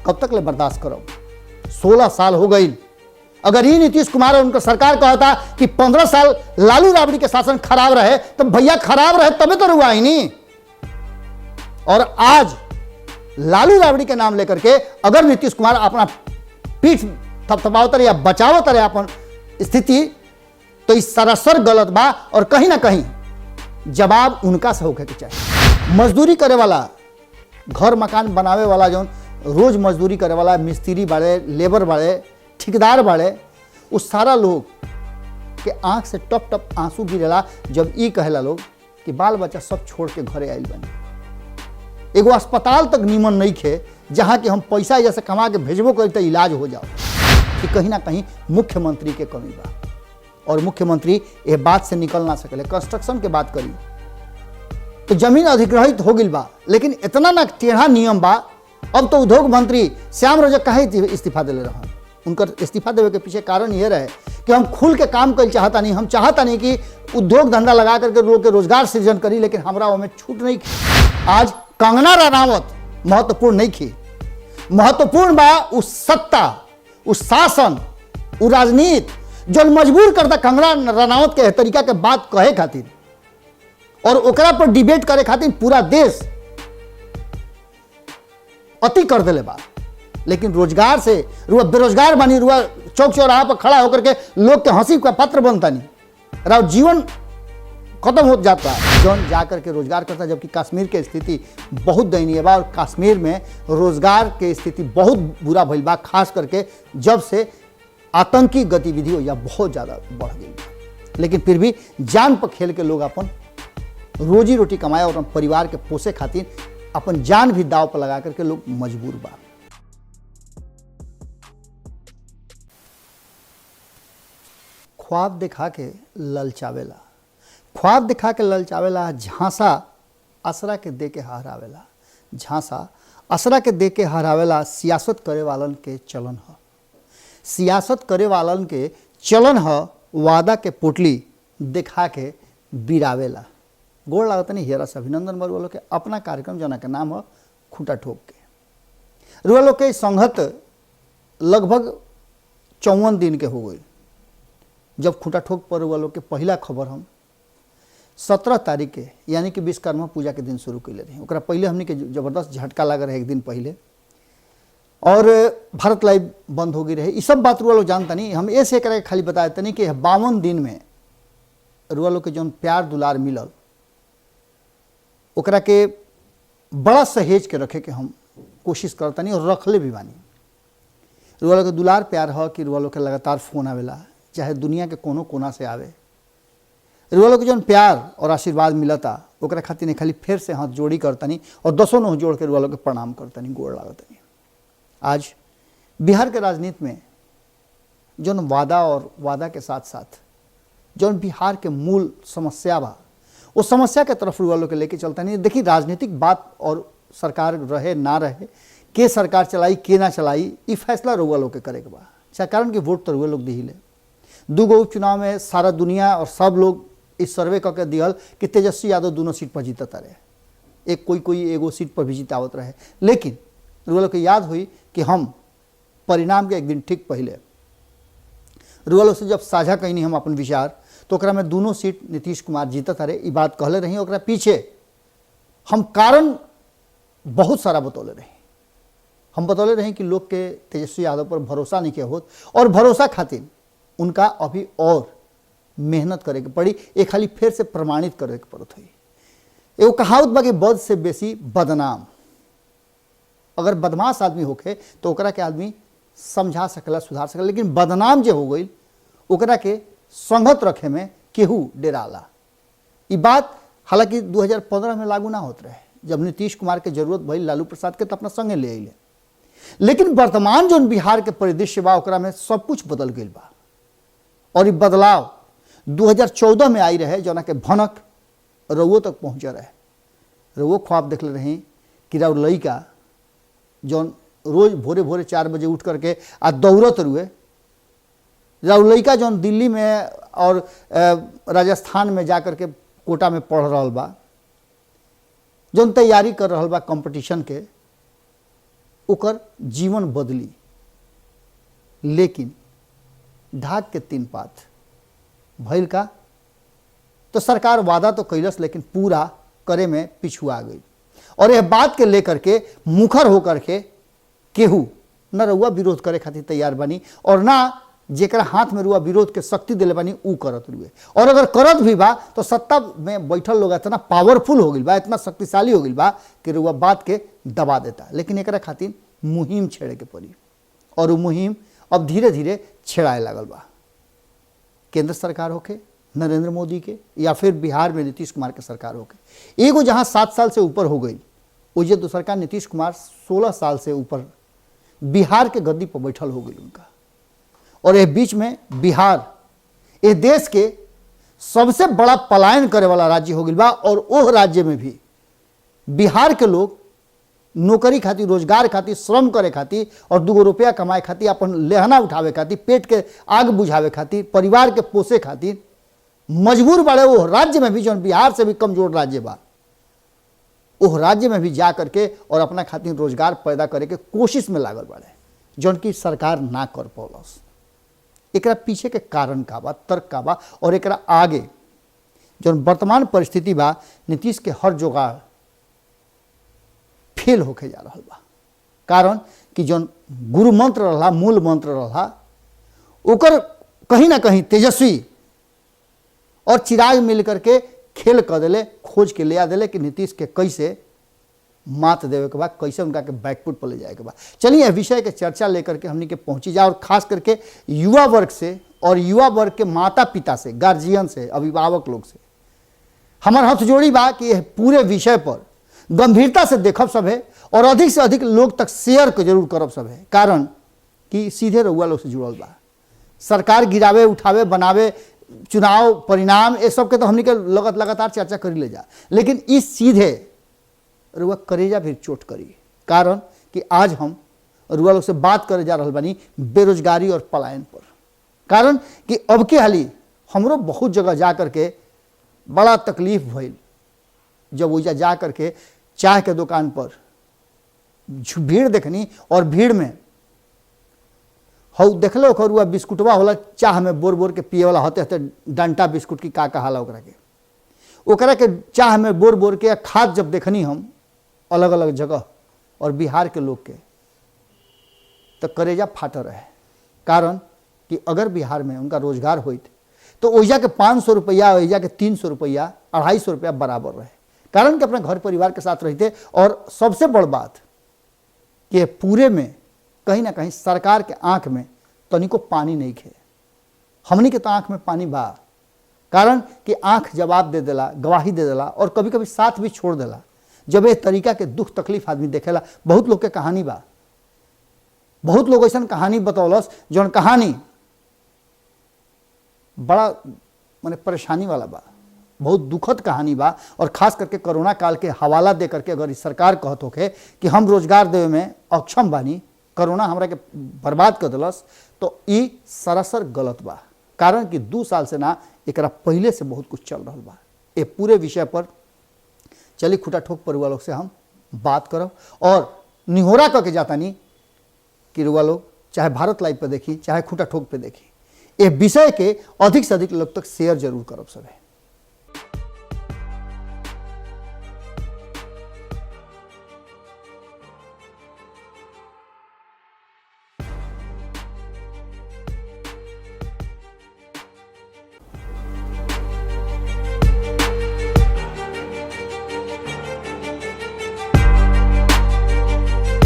कब तक ले बर्दाश्त करो? 16 साल हो गई। अगर ही नीतीश कुमार और उनका सरकार कहता कि 15 साल लालू राबड़ी के शासन खराब रहे, तो भैया खराब रहे तभी तो रुआ ही नहीं। और आज लालू राबड़ी के नाम लेकर के अगर नीतीश कुमार अपना पीठ थपथपावत रहे या बचावत रहे अपन स्थिति, तो इस सरासर गलत बा और कहीं ना कहीं जवाब उनका से होके चाहिए। मजदूरी करे वाला, घर मकान बनावे वाला, जो रोज मजदूरी करे वाला मिस्त्री बाड़े, लेबर बाड़े, ठेकेदार बाड़े, उस सारा लोग के आंख से टप टप आंसू गिरेला जब ई कहेला लोग कि बाल बच्चा सब छोड़ के घरे आइल बनी। एगो अस्पताल तक नीमन नहीं खे जहाँ कि हम पैसा जैसे कमा के भेजबो करी तो इलाज हो जाओ। कि कहीं ना कहीं मुख्यमंत्री के कमी बा और मुख्यमंत्री ये बात से निकल ना सकले। कंस्ट्रक्शन के बात करी तो जमीन अधिग्रहित हो गई बा, लेकिन इतना ना टेढ़ा नियम बा। अब तो उद्योग मंत्री श्याम रजक काहे इस्तीफा दिले रहा? उनकर इस्तीफा देवे के पीछे कारण ये रहे कि हम खुल के काम कर चाहता नहीं, हम चाहता नहीं कि उद्योग धंधा लगा करके लोग के रोजगार सृजन करी, लेकिन हमरा वो में छूट नहीं। आज कंगना रनावत महत्वपूर्ण नहीं थी, महत्वपूर्ण बा उस सत्ता, उस शासन, उस राजनीति जो मजबूर करता कंगना रनावत के तरीका के बात कहे खातिर और ओकरा पर डिबेट करे खातिर पूरा देश अति कर दिले बा। लेकिन रोजगार से रुआ बेरोजगार बनी, रुआ चौक चौराहा पर खड़ा होकर के लोग के हंसी का पात्र बनता नहीं, राव जीवन खत्म हो जाता है जौन जाकर के रोजगार करता। जबकि कश्मीर की स्थिति बहुत दयनीय बा और कश्मीर में रोजगार के स्थिति बहुत बुरा भइल बा, खास करके जब से आतंकी गतिविधि हो या बहुत ज़्यादा बढ़ गई। लेकिन फिर भी जान पर खेल के लोग अपन रोजी रोटी कमाए और अपन परिवार के पोसे खातिर अपन जान भी दाव पर लगा करके लोग मजबूर बा। ख्वाब दिखा के ललचावेला, ख्वाब दिखा के ललचावेला, झांसा असरा के दे के हरावेला, झांसा असरा के दे के हरावेला। सियासत करे वालन के चलन ह, सियासत करे वालन के चलन ह, वादा के पोटली दिखा के बिरावेला। गोड़ लागत नहीं हेरा से अभिनंदन बरुआ लोग के अपना कार्यक्रम जना के नाम है खूंटा ठोक के। रुआ लोग के संघत लगभग 54 दिन के हो गई जब खूंटा ठोक पर रुआ लोग के पहला खबर हम 17 तारीख के यानी कि विश्वकर्मा पूजा के दिन शुरू कैले रही। ओकरा पहले हमने के जबरदस्त झटका लग रहे एक दिन पहले और भारत लाइव बंद हो गई रहे। ये सब बात रुआ लोग जानता नहीं, हम ऐसे करके खाली बताए तनी कि 52 दिन में रुआ लोग के जौन प्यार दुलार मिलल ओकरा के बड़ा सहेज के रखे के हम कोशिश करता नहीं और रखले भी बानी। रुआ लोग के दुलार प्यार है कि रुआ लोग के लगातार फोन आवेला, चाहे दुनिया के कोनो कोना से आवे। रुआ लोग के जौन प्यार और आशीर्वाद मिलता ओकरा खातिर खाली फिर से हाथ जोड़ी करतनी और 10 नोह जोड़ के रुआ लोग के प्रणाम करतनी, गोड़ लागतनी। आज बिहार के राजनीति में जौन वादा और वादा के साथ साथ जौन बिहार के मूल समस्या बा उस समस्या के तरफ रुआ लोग के लेके चलता नहीं। देखिए राजनीतिक बात और सरकार रहे ना रहे, के सरकार चलाई के ना चलाई, ये फैसला रुआ लोग के करे के बा। चाहे कारण कि वोट तो रुआ लोग दिहिले। 2 गो उपचुनाव में सारा दुनिया और सब लोग इस सर्वे करके दिहल कि तेजस्वी यादव दोनों सीट पर जीतता रहे, एक कोई एगो सीट पर भी जीतावत रहे। लेकिन रुआ लोग के याद हुई कि हम परिणाम के एक दिन ठीक पहले रुआ लोग से जब साझा कहीं हम अपन विचार तो ओकरा में दोनों सीट नीतीश कुमार जीतत रहे, ये बात कहले रही। ओकरा पीछे हम कारण बहुत सारा बतौले रही। हम बतौले रही कि लोग के तेजस्वी यादव पर भरोसा नहीं किया होत और भरोसा खातिर उनका अभी और मेहनत करे के पड़ी, एक खाली फिर से प्रमाणित करे के पड़त हुई। एगो कहावत बा कि बद से बेसी बदनाम। अगर बदमाश आदमी होखे तो ओकरा के आदमी समझा सकला, सुधार सकला, लेकिन बदनाम जे हो गई ओकरा के संगत रखे में केहू डेराला। ये बात हालांकि 2015 में लागू ना होत रहे जब नीतीश कुमार के जरूरत भई लालू प्रसाद के तो अपना संगे ले अइले। लेकिन वर्तमान जो बिहार के परिदृश्य बा ओकरा में सब कुछ बदल गई बा और ये बदलाव 2014 में आई रहे जना के भनक रउओ तक पहुँचे रहे। रउओ ख्वाब देखले रही कि राउर लइका जौन रोज भोरे भोरे 4 बजे उठ करके आ दौड़त रुए, राउर लइका जौन दिल्ली में और राजस्थान में जा करके कोटा में पढ़ रहा बा, जौन तैयारी कर रहा बा कंपटीशन के, ओकर जीवन बदली, लेकिन ढाक के 3 पात भइल का। तो सरकार वादा तो कैलस लेकिन पूरा करे में पिछुआ गई। और यह बात के लेकर के मुखर होकर के केहू न रउआ विरोध करे खातिर तैयार बनी और ना जेकरा हाथ में रुआ विरोध के शक्ति दिले बानी ऊ करत रुए। और अगर करत भी बा तो सत्ता में बैठल लोग इतना पावरफुल हो गई बा, इतना शक्तिशाली हो गई बा कि रुआ बात के दबा देता। लेकिन एकरा खातिर मुहिम छेड़े के पड़ी और वो मुहिम अब धीरे धीरे छेड़ाए लागल बा। केंद्र सरकार होके नरेंद्र मोदी के या फिर बिहार में नीतीश कुमार के सरकार होके, एगो जहाँ 7 साल से ऊपर हो गई वही दूसर का नीतीश कुमार 16 साल से ऊपर बिहार के गद्दी पर बैठल हो गई उनका। और ये बीच में बिहार ये देश के सबसे बड़ा पलायन करे वाला राज्य हो गई बा। और ओह राज्य में भी बिहार के लोग नौकरी खातिर, रोजगार खातिर, श्रम करे खातिर और 2 रुपया कमाए खातिर, अपन लेहना उठावे खातिर, पेट के आग बुझावे खातिर, परिवार के पोसे खातिर मजबूर बड़े। वो राज्य में भी जो बिहार से भी कमजोर राज्य बा, वो राज्य में भी जा करके और अपना खातिर रोजगार पैदा करे के कोशिश में लागल बड़े, जौन की सरकार ना कर पौलस। एकरा पीछे के कारण का बा, तर्क का बा और एकरा आगे जौन वर्तमान परिस्थिति बा, नीतीश के हर जुगाड़ फेल होके जा रहा बा। कारण कि जौन गुरु मंत्र रहा, मूल मंत्र रहा, ओकर कहीं ना कहीं तेजस्वी और चिराग मिल करके खेल कर दिले, खोज के ले आ दिले कि नीतीश के कैसे मात देवे के बाद, कैसे उनका के बैकफुट पर ले जाए के बाद। चलिए यह विषय के चर्चा लेकर के हमने के पहुंची जाए और खास करके युवा वर्ग से और युवा वर्ग के माता पिता से, गार्जियन से, अभिभावक लोग से हमार हाथ जोड़ी बा कि यह पूरे विषय पर गंभीरता से देखब सब है और अधिक से अधिक लोग तक शेयर के जरूर करब सब है। कारण कि सीधे रउआ लोग से जुड़ल बा। सरकार गिरावे, उठावे, बनावे, चुनाव परिणाम ये सब के तो हमने के लगातार चर्चा करी ले जा, लेकिन इस सीधे रुआ करेजा फिर चोट करी। कारण कि आज हम रुआ लोग से बात करे जा रहा बानी बेरोजगारी और पलायन पर। कारण कि अब के हाली हमरो बहुत जगह जा करके बड़ा तकलीफ भइल जब वैसा जा करके चाय के दुकान पर भीड़ देखनी और भीड़ में हौ देखलो रुआ बिस्कुटवा होला, चाह में बोर बोर के पिए वाला होते होते डंटा बिस्कुट की का कहाला ओकरा के चाह में बोर बोर के खाद जब देखनी हम अलग अलग जगह और बिहार के लोग के, तो करेजा फाट रहे। कारण कि अगर बिहार में उनका रोजगार होइत तो ओइजा के 500 रुपया, ओइजा के 300 रुपया, 250 रुपया बराबर रहे। कारण कि अपने घर परिवार के साथ रहते। और सबसे बड़ बात कि पूरे में कहीं ना कहीं सरकार के आंख में तनिको पानी नहीं खे, हमनी के तो आंख में पानी बा। कारण कि आंख जवाब दे देला, गवाही दे देला और कभी कभी साथ भी छोड़ देला जब ये तरीका के दुख तकलीफ आदमी देखेला। बहुत लोग के कहानी बा, बहुत लोग ऐसा कहानी बतौलस जौन कहानी बड़ा माने परेशानी वाला बा, बहुत दुखद कहानी बा। और खास करके कोरोना काल के हवाला दे करके अगर इस सरकार कहत होके कि हम रोजगार देवे में अक्षम बानी, कोरोना हमरा के बर्बाद कर दिलस, तो ई सरासर गलत बा। कारण कि 2 साल से ना एकरा पहले से बहुत कुछ चल रहा बा। ये पूरे विषय पर चली खुटा ठोक परिवार लोग से हम बात करब और निहोरा करके जाता नहीं कि रुआ लोग चाहे भारत लाइव पे देखी, चाहे खुटा ठोक पे देखी, ये विषय के अधिक से अधिक लोग तक शेयर जरूर करब सब है।